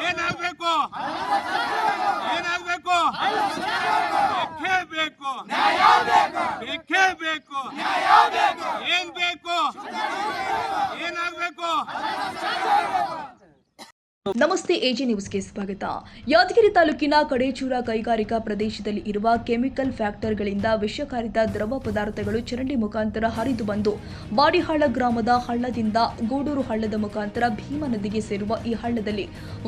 ಏನಾಗಬೇಕು ಏನಾಗಬೇಕು ಬೇಕೇ ಬೇಕು ಬೇಕೇ ಬೇಕು ಏನ್ ಬೇಕು ಏನಾಗಬೇಕು. ನಮಸ್ತೆ, ಎಜಿ ನ್ಯೂಸ್ಗೆ ಸ್ವಾಗತ. ಯಾದಗಿರಿ ತಾಲೂಕಿನ ಕಡೇಚೂರ ಕೈಗಾರಿಕಾ ಪ್ರದೇಶದಲ್ಲಿ ಇರುವ ಕೆಮಿಕಲ್ ಫ್ಯಾಕ್ಟರಿಗಳಿಂದ ವಿಷಕಾರಿತ ದ್ರವ ಪದಾರ್ಥಗಳು ಚರಂಡಿ ಮುಖಾಂತರ ಹರಿದು ಬಂದು ಬಾಡಿಹಾಳ ಗ್ರಾಮದ ಹಳ್ಳದಿಂದ ಗೂಡೂರು ಹಳ್ಳದ ಮುಖಾಂತರ ಭೀಮಾ ನದಿಗೆ ಸೇರುವ ಈ ಹಳ್ಳದಲ್ಲಿ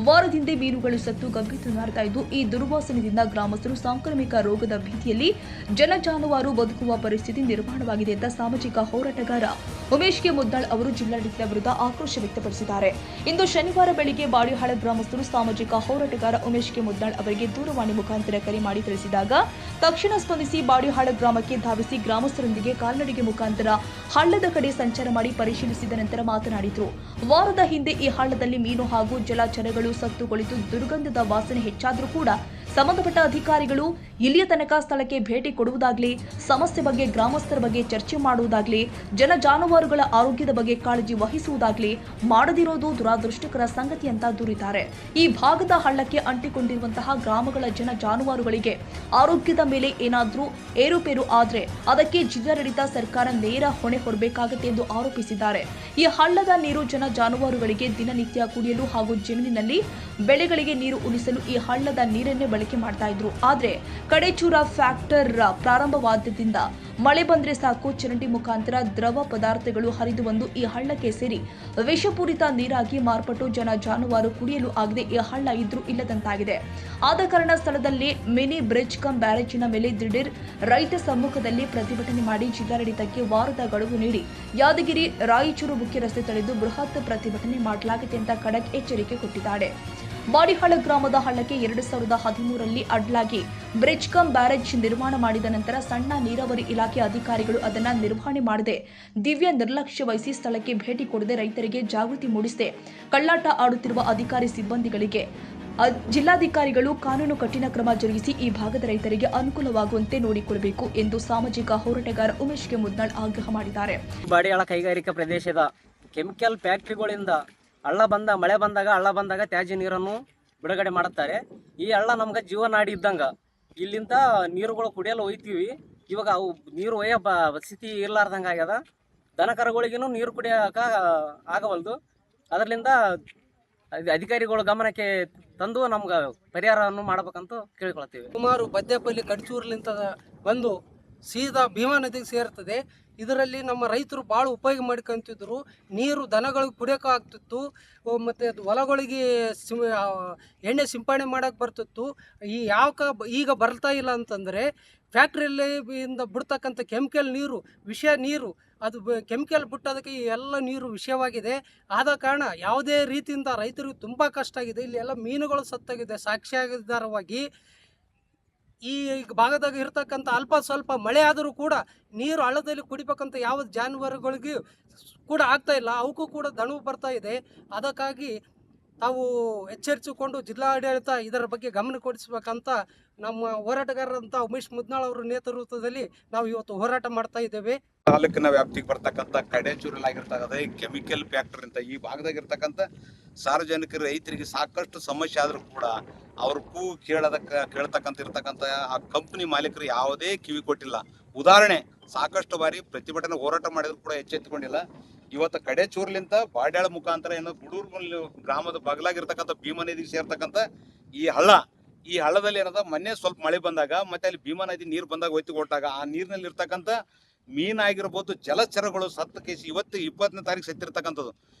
ವಾರದಿಂದ ಮೀನುಗಳು ಸತ್ತು ಗಂಭೀರನಾಗ್ತಾ ಇದ್ದು, ಈ ದುರ್ವಾಸನೆಯಿಂದ ಗ್ರಾಮಸ್ಥರು ಸಾಂಕ್ರಾಮಿಕ ರೋಗದ ಭೀತಿಯಲ್ಲಿ ಜಾನುವಾರು ಬದುಕುವ ಪರಿಸ್ಥಿತಿ ನಿರ್ಮಾಣವಾಗಿದೆ ಅಂತ ಸಾಮಾಜಿಕ ಹೋರಾಟಗಾರ ಉಮೇಶ್ ಕೆ ಮುದ್ದಾಳ್ ಅವರು ಜಿಲ್ಲಾಡಳಿತದ ವಿರುದ್ಧ ಆಕ್ರೋಶ ವ್ಯಕ್ತಪಡಿಸಿದ್ದಾರೆ. ಇಂದು ಶನಿವಾರ ಬೆಳಿಗ್ಗೆ ಬಾಡಿಹಾಳ ಗ್ರಾಮಸ್ಥರು ಸಾಮಾಜಿಕ ಹೋರಾಟಗಾರ ಉಮೇಶ್ ಕೆ ಮುದ್ದಾಳ್ ಅವರಿಗೆ ದೂರವಾಣಿ ಮುಖಾಂತರ ಕರೆ ಮಾಡಿ ತಿಳಿಸಿದಾಗ ತಕ್ಷಣ ಸ್ಪಂದಿಸಿ ಬಾಡಿಹಾಳ ಗ್ರಾಮಕ್ಕೆ ಧಾವಿಸಿ ಗ್ರಾಮಸ್ಥರೊಂದಿಗೆ ಕಾಲ್ನಡಿಗೆ ಮುಖಾಂತರ ಹಳ್ಳದ ಕಡೆ ಸಂಚಾರ ಮಾಡಿ ಪರಿಶೀಲಿಸಿದ ನಂತರ ಮಾತನಾಡಿದರು. ವಾರದ ಹಿಂದೆ ಈ ಹಳ್ಳದಲ್ಲಿ ಮೀನು ಹಾಗೂ ಜಲಚರಗಳು ಸತ್ತು ಕುಳಿತು ದುರ್ಗಂಧದ ವಾಸನೆ ಹೆಚ್ಚಾದರೂ ಕೂಡ ಸಂಬಂಧಪಟ್ಟ ಅಧಿಕಾರಿಗಳು ಇಲ್ಲಿಯ ತನಕ ಸ್ಥಳಕ್ಕೆ ಭೇಟಿ ಕೊಡುವುದಾಗಲಿ, ಸಮಸ್ಯೆ ಬಗ್ಗೆ ಗ್ರಾಮಸ್ಥರ ಬಗ್ಗೆ ಚರ್ಚೆ ಮಾಡುವುದಾಗಲಿ, ಜಾನುವಾರುಗಳ ಆರೋಗ್ಯದ ಬಗ್ಗೆ ಕಾಳಜಿ ವಹಿಸುವುದಾಗಲಿ ಮಾಡದಿರೋದು ದುರಾದೃಷ್ಟಕರ ಸಂಗತಿ ಅಂತ ದೂರಿದ್ದಾರೆ. ಈ ಭಾಗದ ಹಳ್ಳಕ್ಕೆ ಅಂಟಿಕೊಂಡಿರುವಂತಹ ಗ್ರಾಮಗಳ ಜಾನುವಾರುಗಳಿಗೆ ಆರೋಗ್ಯದ ಮೇಲೆ ಏನಾದರೂ ಏರುಪೇರು ಆದರೆ ಅದಕ್ಕೆ ಜಿಲ್ಲಾಡಳಿತ ಸರ್ಕಾರ ನೇರ ಹೊಣೆ ಹೊರಬೇಕಾಗುತ್ತೆ ಎಂದು ಆರೋಪಿಸಿದ್ದಾರೆ. ಈ ಹಳ್ಳದ ನೀರು ಜಾನುವಾರುಗಳಿಗೆ ದಿನನಿತ್ಯ ಕುಡಿಯಲು ಹಾಗೂ ಜಮೀನಿನಲ್ಲಿ ಬೆಳೆಗಳಿಗೆ ನೀರು ಉಣಿಸಲು ಈ ಹಳ್ಳದ ನೀರನ್ನೇ ಬಳಕೆ ಮಾಡ್ತಾ ಇದ್ರು. ಆದ್ರೆ ಕಡೇಚೂರ ಫ್ಯಾಕ್ಟರ್ ಪ್ರಾರಂಭವಾದ್ದರಿಂದ ಮಳೆ ಬಂದ್ರೆ ಸಾಕು ಚರಂಡಿ ಮುಖಾಂತರ ದ್ರವ ಪದಾರ್ಥಗಳು ಹರಿದು ಬಂದು ಈ ಹಳ್ಳಕ್ಕೆ ಸೇರಿ ವಿಷಪೂರಿತ ನೀರಾಗಿ ಮಾರ್ಪಟ್ಟು ಜಾನುವಾರು ಕುಡಿಯಲು ಆಗದೆ ಈ ಹಳ್ಳ ಇದ್ರೂ ಇಲ್ಲದಂತಾಗಿದೆ. ಆದ ಕಾರಣ ಸ್ಥಳದಲ್ಲಿ ಮಿನಿ ಬ್ರಿಡ್ಜ್ ಕಮ್ ಬ್ಯಾರೇಜಿನ ಮೇಲೆ ದಿಢೀರ್ ರೈತ ಸಮ್ಮುಖದಲ್ಲಿ ಪ್ರತಿಭಟನೆ ಮಾಡಿ ಜಿಲ್ಲಾಡಳಿತಕ್ಕೆ ವಾರದ ಗಡುವು ನೀಡಿ ಯಾದಗಿರಿ ರಾಯಚೂರು ಮುಖ್ಯ ರಸ್ತೆ ತಡೆದು ಬೃಹತ್ ಪ್ರತಿಭಟನೆ ಮಾಡಲಾಗಿದೆ ಅಂತ ಖಡಕ್ ಎಚ್ಚರಿಕೆ ಕೊಟ್ಟಿದ್ದಾರೆ. ಬಾಡಿಹಾಳ ಗ್ರಾಮದ ಹಳ್ಳಕ್ಕೆ 2013ರಲ್ಲಿ ಅಡ್ಲಾಗಿ ಬ್ರಿಡ್ಜ್ ಕಮ್ ಬ್ಯಾರೇಜ್ ನಿರ್ಮಾಣ ಮಾಡಿದ ನಂತರ ಸಣ್ಣ ನೀರಾವರಿ ಇಲಾಖೆ ಅಧಿಕಾರಿಗಳು ಅದನ್ನ ನಿರ್ವಹಣೆ ಮಾಡದೆ ದಿವ್ಯ ನಿರ್ಲಕ್ಷ್ಯ ವಹಿಸಿ ಸ್ಥಳಕ್ಕೆ ಭೇಟಿ ಕೊಡದೆ ರೈತರಿಗೆ ಜಾಗೃತಿ ಮೂಡಿಸದೆ ಕಳ್ಳಾಟ ಆಡುತ್ತಿರುವ ಅಧಿಕಾರಿ ಸಿಬ್ಬಂದಿಗಳಿಗೆ ಜಿಲ್ಲಾಧಿಕಾರಿಗಳು ಕಾನೂನು ಕಠಿಣ ಕ್ರಮ ಜರುಗಿಸಿ ಈ ಭಾಗದ ರೈತರಿಗೆ ಅನುಕೂಲವಾಗುವಂತೆ ನೋಡಿಕೊಳ್ಳಬೇಕು ಎಂದು ಸಾಮಾಜಿಕ ಹೋರಾಟಗಾರ ಉಮೇಶ್ ಕೆ ಮುದ್ದಾಳ್ ಆಗ್ರಹ ಮಾಡಿದ್ದಾರೆ. ಬಾಡಿಹಾಳ ಕೈಗಾರಿಕಾ ಪ್ರದೇಶದ ಕೆಮಿಕಲ್ ಫ್ಯಾಕ್ಟರಿಗಳಿಂದ ಮಳೆ ಬಂದಾಗ ತ್ಯಾಜ್ಯ ನೀರನ್ನು ಬಿಡುಗಡೆ ಮಾಡುತ್ತಾರೆ. ಈ ಹಳ್ಳ ನಮ್ಗೆ ಜೀವನಾಡಿ ಇದ್ದಂಗೆ. ಇಲ್ಲಿಂದ ನೀರುಗಳು ಕುಡಿಯಲು ಒಯ್ತೀವಿ. ಇವಾಗ ಅವು ನೀರು ಒಯ್ಯೋ ಸ್ಥಿತಿ ಇರ್ಲಾರ್ದಂಗೆ ಆಗ್ಯದ. ದನ ಕರುಗಳಿಗೂ ನೀರು ಕುಡಿಯೋಕೆ ಆಗವಲ್ದು. ಅದರಿಂದ ಅಧಿಕಾರಿಗಳು ಗಮನಕ್ಕೆ ತಂದು ನಮ್ಗೆ ಪರಿಹಾರವನ್ನು ಮಾಡಬೇಕಂತ ಕೇಳಿಕೊಳ್ತೀವಿ. ಸುಮಾರು ಬದ್ದೇಪಲ್ಲಿ ಕಡಚೂರ್ಲಿಂತ ಬಂದು ಸೀದಾ ಭೀಮಾ ನದಿಗೆ ಸೇರ್ತದೆ. ಇದರಲ್ಲಿ ನಮ್ಮ ರೈತರು ಭಾಳ ಉಪಯೋಗ ಮಾಡ್ಕೊಂತಿದ್ರು. ನೀರು ದನಗಳಿಗೆ ಕುಡಿಯೋಕೆ ಆಗ್ತಿತ್ತು, ಮತ್ತು ಹೊಲಗಳಿಗೆ ಎಣ್ಣೆ ಸಿಂಪಡಣೆ ಮಾಡೋಕೆ ಬರ್ತಿತ್ತು. ಈಗ ಬರ್ತಾ ಇಲ್ಲ ಅಂತಂದರೆ ಫ್ಯಾಕ್ಟ್ರಿಯಲ್ಲಿ ಬಿಡ್ತಕ್ಕಂಥ ಕೆಮಿಕಲ್ ನೀರು, ವಿಷ ನೀರು, ಅದು ಕೆಮಿಕಲ್ ಬಿಟ್ಟೋದಕ್ಕೆ ಈ ಎಲ್ಲ ನೀರು ವಿಷಯವಾಗಿದೆ. ಆದ ಕಾರಣ ಯಾವುದೇ ರೀತಿಯಿಂದ ರೈತರಿಗೆ ತುಂಬ ಕಷ್ಟ ಆಗಿದೆ. ಇಲ್ಲಿ ಎಲ್ಲ ಮೀನುಗಳು ಸತ್ತಾಗಿದೆ. ಸಾಕ್ಷಿಯಾಧಾರವಾಗಿ ಈ ಭಾಗದಾಗ ಇರ್ತಕ್ಕಂಥ ಅಲ್ಪ ಸ್ವಲ್ಪ ಮಳೆ ಆದರೂ ಕೂಡ ನೀರು ಹಳ್ಳದಲ್ಲಿ ಕುಡಿಬೇಕಂತ ಯಾವ ಜಾನುವಾರುಗಳಿಗೂ ಕೂಡ ಆಗ್ತಾ ಇಲ್ಲ. ಅವಕ್ಕೂ ಕೂಡ ದಣವು ಬರ್ತಾ ಇದೆ. ಅದಕ್ಕಾಗಿ ತಾವು ಎಚ್ಚರಿಸಿಕೊಂಡು ಜಿಲ್ಲಾಡಳಿತ ಇದರ ಬಗ್ಗೆ ಗಮನ ಕೊಡಿಸಬೇಕಂತ ನಮ್ಮ ಹೋರಾಟಗಾರರಂಥ ಉಮೇಶ್ ಮುದ್ನಾಳ್ ಅವರ ನೇತೃತ್ವದಲ್ಲಿ ನಾವು ಇವತ್ತು ಹೋರಾಟ ಮಾಡ್ತಾ ಇದ್ದೇವೆ. ತಾಲೂಕಿನ ವ್ಯಾಪ್ತಿಗೆ ಬರ್ತಕ್ಕಂಥ ಕಡೇಚೂರಲ್ಲಾಗಿರ್ತಕ್ಕಂಥ ಈ ಕೆಮಿಕಲ್ ಫ್ಯಾಕ್ಟರಿ ಅಂತ ಈ ಭಾಗದಾಗಿರ್ತಕ್ಕಂಥ ಸಾರ್ವಜನಿಕರು ರೈತರಿಗೆ ಸಾಕಷ್ಟು ಸಮಸ್ಯೆ ಆದರೂ ಕೂಡ ಅವ್ರ ಕೂಗು ಕೇಳ್ತಕ್ಕಂಥ ಇರ್ತಕ್ಕಂಥ ಆ ಕಂಪನಿ ಮಾಲೀಕರು ಯಾವುದೇ ಕಿವಿ ಕೊಟ್ಟಿಲ್ಲ. ಉದಾಹರಣೆ, ಸಾಕಷ್ಟು ಬಾರಿ ಪ್ರತಿಭಟನೆ ಹೋರಾಟ ಮಾಡಿದ್ರು ಕೂಡ ಎಚ್ಚೆತ್ತುಕೊಂಡಿಲ್ಲ. ಇವತ್ತು ಕಡೇಚೂರ್ಲಿಂತ ಬಾಡ್ಯಾಳ ಮುಖಾಂತರ ಏನೋ ಗುಡೂರು ಗ್ರಾಮದ ಬಗಲಾಗಿರ್ತಕ್ಕಂಥ ಭೀಮಾ ನದಿಗೆ ಸೇರ್ತಕ್ಕಂಥ ಈ ಹಳ್ಳದಲ್ಲಿ ಏನದ ಮೊನ್ನೆ ಸ್ವಲ್ಪ ಮಳೆ ಬಂದಾಗ ಮತ್ತೆ ಅಲ್ಲಿ ಭೀಮಾ ನದಿ ನೀರು ಬಂದಾಗ ಒತ್ತಿ ಕೊಟ್ಟಾಗ ಆ ನೀರಿನಲ್ಲಿ ಇರ್ತಕ್ಕಂಥ ಮೀನಾಗಿರ್ಬೋದು, ಜಲಚರಗಳು ಸತ್ತ ಕೇಸಿ ಇವತ್ತು 20ನೇ ತಾರೀಕು ಸತ್ತಿರ್ತಕ್ಕಂಥದ್ದು.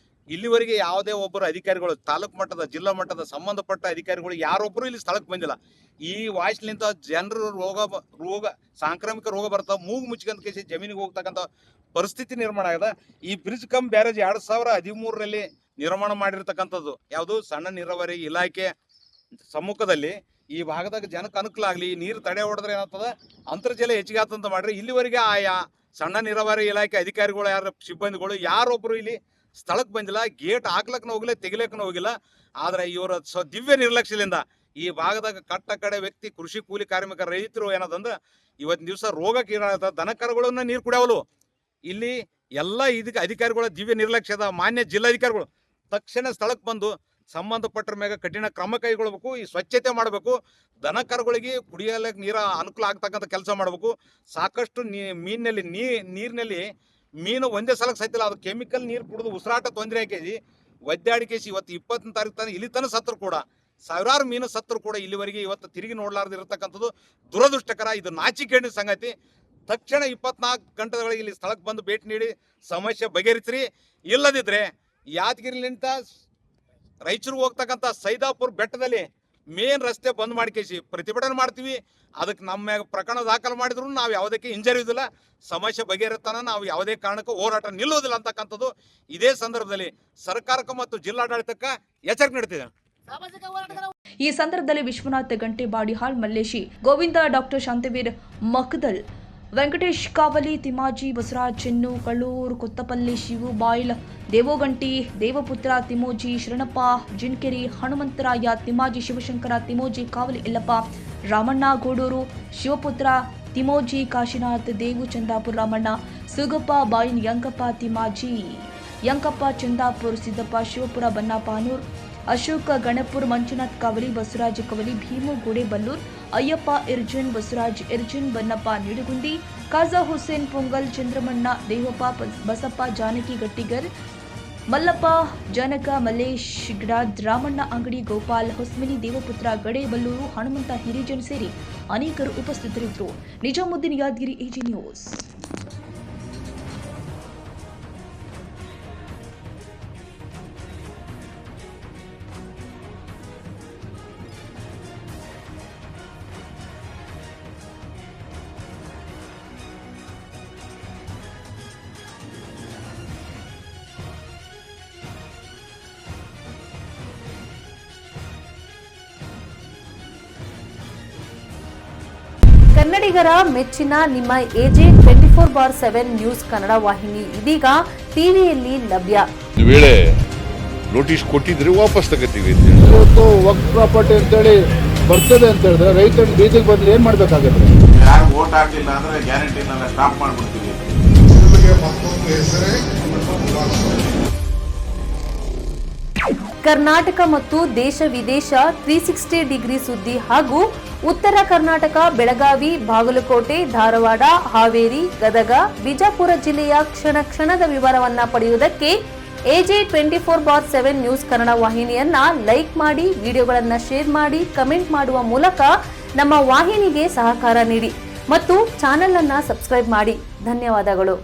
ಇಲ್ಲಿವರೆಗೆ ಯಾವುದೇ ಒಬ್ಬರು ಅಧಿಕಾರಿಗಳು ತಾಲೂಕು ಮಟ್ಟದ ಜಿಲ್ಲಾ ಮಟ್ಟದ ಸಂಬಂಧಪಟ್ಟ ಅಧಿಕಾರಿಗಳು ಯಾರೊಬ್ಬರು ಇಲ್ಲಿ ಸ್ಥಳಕ್ಕೆ ಬಂದಿಲ್ಲ. ಈ ವಾಯ್ಸ್ಲಿಂತ ಜನರು ರೋಗ ಸಾಂಕ್ರಾಮಿಕ ರೋಗ ಬರ್ತಾವ, ಮೂಗು ಮುಚ್ಕೊಂತ ಕೇಸಿ ಜಮೀನಿಗೆ ಹೋಗ್ತಕ್ಕಂಥ ಪರಿಸ್ಥಿತಿ ನಿರ್ಮಾಣ ಆಗದ. ಈ ಬ್ರಿಡ್ಜ್ ಕಮ್ ಬ್ಯಾರೇಜ್ 2013ರಲ್ಲಿ ನಿರ್ಮಾಣ ಮಾಡಿರ್ತಕ್ಕಂಥದ್ದು ಯಾವುದು ಸಣ್ಣ ನೀರಾವರಿ ಇಲಾಖೆ ಸಮ್ಮುಖದಲ್ಲಿ ಈ ಭಾಗದಾಗ ಜನಕ್ಕೆ ಅನುಕೂಲ ಆಗಲಿ, ನೀರು ತಡೆ ಹೊಡೆದ್ರೆ ಏನಾಗ್ತದ ಅಂತರ್ಜಲ ಹೆಚ್ಚಿಗೆ ಆತಂತ ಮಾಡ್ರಿ. ಇಲ್ಲಿವರೆಗೆ ಆಯಾ ಸಣ್ಣ ನೀರಾವರಿ ಇಲಾಖೆ ಅಧಿಕಾರಿಗಳು ಯಾರು ಸಿಬ್ಬಂದಿಗಳು ಯಾರೊಬ್ಬರು ಇಲ್ಲಿ ಸ್ಥಳಕ್ಕೆ ಬಂದಿಲ್ಲ. ಗೇಟ್ ಹಾಕ್ಲಕ್ಕೂ ಹೋಗಿಲ್ಲ, ತೆಗಿಲಕ್ಕೂ ಹೋಗಿಲ್ಲ. ಆದರೆ ಇವರ ದಿವ್ಯ ನಿರ್ಲಕ್ಷ್ಯದಿಂದ ಈ ಭಾಗದಾಗ ಕಟ್ಟ ಕಡೆ ವ್ಯಕ್ತಿ ಕೃಷಿ ಕೂಲಿ ಕಾರ್ಮಿಕ ರೈತರು ಏನದಂದ್ರೆ ಇವತ್ತಿನ ದಿವಸ ರೋಗಕ್ಕೆ ಈಡಾಗ್ತದೆ. ದನ ಕರುಗಳನ್ನ ನೀರು ಕುಡಿಯವಲು. ಇಲ್ಲಿ ಎಲ್ಲ ಇದಕ್ಕೆ ಅಧಿಕಾರಿಗಳ ದಿವ್ಯ ನಿರ್ಲಕ್ಷ್ಯದ ಮಾನ್ಯ ಜಿಲ್ಲಾಧಿಕಾರಿಗಳು ತಕ್ಷಣ ಸ್ಥಳಕ್ಕೆ ಬಂದು ಸಂಬಂಧಪಟ್ಟರ ಮ್ಯಾಗ ಕಠಿಣ ಕ್ರಮ ಕೈಗೊಳ್ಬೇಕು. ಈ ಸ್ವಚ್ಛತೆ ಮಾಡಬೇಕು. ದನ ಕರುಗಳಿಗೆ ಕುಡಿಯಲಿಕ್ಕೆ ನೀರ ಅನುಕೂಲ ಆಗ್ತಕ್ಕಂಥ ಕೆಲಸ ಮಾಡಬೇಕು. ಸಾಕಷ್ಟು ನೀರಿನಲ್ಲಿ ಮೀನು ಒಂದೇ ಸಲಕ್ಕೆ ಸತ್ತಿಲ್ಲ, ಅದು ಕೆಮಿಕಲ್ ನೀರು ಕುಡಿದು ಉಸಿರಾಟ ತೊಂದರೆ ಆಕೇಸಿ ಒದ್ದಾಡಿಕೇಸಿ ಇವತ್ತು 20ನೇ ತಾರೀಕು ತನಕ ಇಲ್ಲಿ ತನಕ ಸತ್ತರು ಕೂಡ, ಸಾವಿರಾರು ಮೀನು ಸತ್ತರು ಕೂಡ ಇಲ್ಲಿವರೆಗೆ ಇವತ್ತು ತಿರುಗಿ ನೋಡಲಾರ್ದಿರತಕ್ಕಂಥದ್ದು ದುರದೃಷ್ಟಕರ. ಇದು ನಾಚಿಕೆಗೇಡಿನ ಸಂಗತಿ. ತಕ್ಷಣ 24 ಗಂಟೆಗಳಿಗೆ ಇಲ್ಲಿ ಸ್ಥಳಕ್ಕೆ ಬಂದು ಭೇಟಿ ನೀಡಿ ಸಮಸ್ಯೆ ಬಗೆಹರಿಸ್ರಿ. ಇಲ್ಲದಿದ್ದರೆ ಯಾದಗಿರಿಲಿಂದ ರಾಯಚೂರಿಗೆ ಹೋಗ್ತಕ್ಕಂಥ ಸೈದಾಪುರ ಬೆಟ್ಟದಲ್ಲಿ ಮೇನ್ ರಸ್ತೆ ಬಂದ್ ಮಾಡಿಕೇಸಿ ಪ್ರತಿಭಟನೆ ಮಾಡ್ತೀವಿ. ಅದಕ್ಕೆ ನಮ್ಮ ಮ್ಯಾಗ ಪ್ರಕರಣ ದಾಖಲು ಮಾಡಿದ್ರು ನಾವು ಯಾವುದಕ್ಕೆ ಹಿಂಜರಿಯುವುದಿಲ್ಲ. ಸಮಸ್ಯೆ ಬಗೆಹರಿತಾನ ನಾವು ಯಾವುದೇ ಕಾರಣಕ್ಕೂ ಹೋರಾಟ ನಿಲ್ಲುವುದಿಲ್ಲ ಅಂತಕ್ಕಂಥದ್ದು ಇದೇ ಸಂದರ್ಭದಲ್ಲಿ ಸರ್ಕಾರಕ್ಕೆ ಮತ್ತು ಜಿಲ್ಲಾಡಳಿತಕ್ಕೆ ಎಚ್ಚರಿಕೆ ನೀಡ್ತಿದೆ. ಈ ಸಂದರ್ಭದಲ್ಲಿ ವಿಶ್ವನಾಥ್ ಗಂಟೆ, ಬಾಡಿಹಾಳ್ ಮಲ್ಲೇಶಿ, ಗೋವಿಂದ, ಡಾಕ್ಟರ್ ಶಾಂತವೀರ್ ಮಕ್ದಲ್, ವೆಂಕಟೇಶ್ ಕಾವಲಿ, ತಿಮಾಜಿ, ಬಸವರಾಜ್, ಚೆನ್ನು, ಕಳ್ಳೂರು, ಕೊತ್ತಪಲ್ಲಿ, ಶಿವು, ಬಾಯ್ಲ್, ದೇವೋಗಂಟಿ, ದೇವಪುತ್ರ, ತಿಮೋಜಿ, ಶರಣಪ್ಪ, ಜಿನ್ಕೆರಿ, ಹನುಮಂತರಾಯ, ತಿಮಾಜಿ, ಶಿವಶಂಕರ, ತಿಮೋಜಿ, ಕಾವಲಿ ಯಲ್ಲಪ್ಪ, ರಾಮಣ್ಣ, ಗೋಡೂರು, ಶಿವಪುತ್ರ, ತಿಮೋಜಿ, ಕಾಶಿನಾಥ್, ದೇವು, ಚಂದಾಪುರ, ರಾಮಣ್ಣ, ಸುಗಪ್ಪ, ಬಾಯಿನ್, ಯಂಕಪ್ಪ, ತಿಮಾಜಿ, ಯಂಕಪ್ಪ, ಚಂದಾಪುರ್, ಸಿದ್ದಪ್ಪ, ಶಿವಪುರ, ಬನ್ನಾಪಾನೂರ್, ಅಶೋಕ್, ಗಣಪುರ್, ಮಂಜುನಾಥ್ ಕಾವಲಿ, ಬಸವರಾಜ್ ಕವಲಿ, ಭೀಮು, ಗೋಡೆಬಲ್ಲೂರ್, ಅಯ್ಯಪ್ಪ, ಇರ್ಜನ್, ಬಸವರಾಜ್ ಇರ್ಜನ್, ಬನ್ನಪ್ಪ, ನಿಡುಗುಂದಿ, ಖಾಜಾ ಹುಸೇನ್, ಪೊಂಗಲ್, ಚಂದ್ರಮಣ್ಣ, ದೇವಪ್ಪ, ಬಸಪ್ಪ, ಜಾನಕಿ, ಗಟ್ಟಿಗರ್, ಮಲ್ಲಪ್ಪ, ಜನಕ, ಮಲ್ಲೇಶ್, ಗಿಡಾದ್, ರಾಮಣ್ಣ ಅಂಗಡಿ, ಗೋಪಾಲ್, ಹೊಸ್ಮಿನಿ, ದೇವಪುತ್ರ, ಗಡೇಬಲ್ಲೂರು, ಹನುಮಂತ, ಹಿರಿಜನ್ ಸೇರಿ ಅನೇಕರು ಉಪಸ್ಥಿತರಿದ್ದರು. ನಿಜಾಮುದ್ದೀನ್, ಯಾದಗಿರಿ, ಎಜಿ ನ್ಯೂಸ್. ಕನ್ನಡಿಗರ ಮೆಚ್ಚಿನ ನಿಮ್ಮ ಎಜೆ 24/7 ನ್ಯೂಸ್ ಕನ್ನಡ ವಾಹಿನಿ ಇದೀಗ ಟಿವಿಯಲ್ಲಿ ಲಭ್ಯ. ಒಂದು ವೇಳೆ ನೋಟಿಸ್ ಕೊಟ್ಟಿದ್ರೆ ವಾಪಸ್ ತಗೋತೀವಿ. ಇವತ್ತು ವಕ್ಫ್ ಪ್ರಾಪರ್ಟಿ ಅಂತೇಳಿ ಬರ್ತದೆ ಅಂತ ಹೇಳಿದ್ರೆ ರೈತರು ಬೀದಿಗೆ ಬದಲು ಏನ್ ಮಾಡ್ಬೇಕಾಗತ್ತೆ? ಯಾರು ವೋಟ್ ಹಾಕಿಲ್ಲ ಅಂದ್ರೆ ಗ್ಯಾರಂಟಿನೆಲ್ಲ ಸ್ಟಾಪ್ ಮಾಡ್ಬಿಡ್ತೀವಿ. ಕರ್ನಾಟಕ ಮತ್ತು ದೇಶ ವಿದೇಶ 360 ಡಿಗ್ರಿ ಸುದ್ದಿ ಹಾಗೂ ಉತ್ತರ ಕರ್ನಾಟಕ, ಬೆಳಗಾವಿ, ಬಾಗಲಕೋಟೆ, ಧಾರವಾಡ, ಹಾವೇರಿ, ಗದಗ, ಬಿಜಾಪುರ ಜಿಲ್ಲೆಯ ಕ್ಷಣ ಕ್ಷಣದ ವಿವರವನ್ನ ಪಡೆಯುವುದಕ್ಕೆ ಎಜೆ 24/7 ನ್ಯೂಸ್ ಕನ್ನಡ ವಾಹಿನಿಯನ್ನ ಲೈಕ್ ಮಾಡಿ, ವಿಡಿಯೋಗಳನ್ನ ಶೇರ್ ಮಾಡಿ, ಕಮೆಂಟ್ ಮಾಡುವ ಮೂಲಕ ನಮ್ಮ ವಾಹಿನಿಗೆ ಸಹಕಾರ ನೀಡಿ ಮತ್ತು ಚಾನೆಲ್ ಅನ್ನ ಸಬ್ಸ್ಕ್ರೈಬ್ ಮಾಡಿ. ಧನ್ಯವಾದಗಳು.